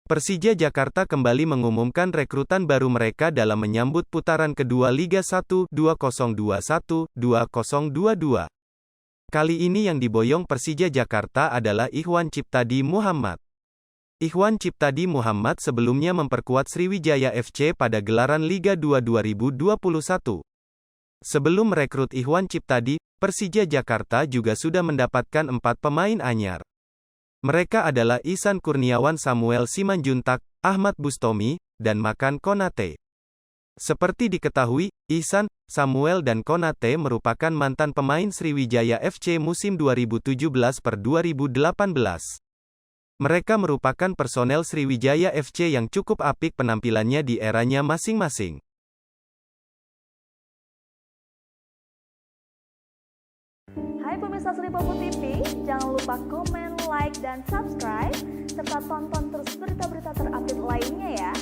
Persija Jakarta kembali mengumumkan rekrutan baru mereka dalam menyambut putaran kedua Liga 1 2021-2022. Kali ini yang diboyong Persija Jakarta adalah Ikhwan Ciptadi Muhammad. Ikhwan Ciptadi Muhammad sebelumnya memperkuat Sriwijaya FC pada gelaran Liga 2 2021. Sebelum merekrut Ikhwan Ciptadi, Persija Jakarta juga sudah mendapatkan 4 pemain anyar. Mereka adalah Ihsan Kurniawan, Samuel Simanjuntak, Ahmad Bustomi, dan Makan Konate. Seperti diketahui, Ihsan, Samuel dan Konate merupakan mantan pemain Sriwijaya FC musim 2017-2018. Mereka merupakan personel Sriwijaya FC yang cukup apik penampilannya di eranya masing-masing. Hai pemirsa Sri Popo TV, jangan lupa komen, like, dan subscribe, serta tonton terus berita-berita terupdate lainnya ya.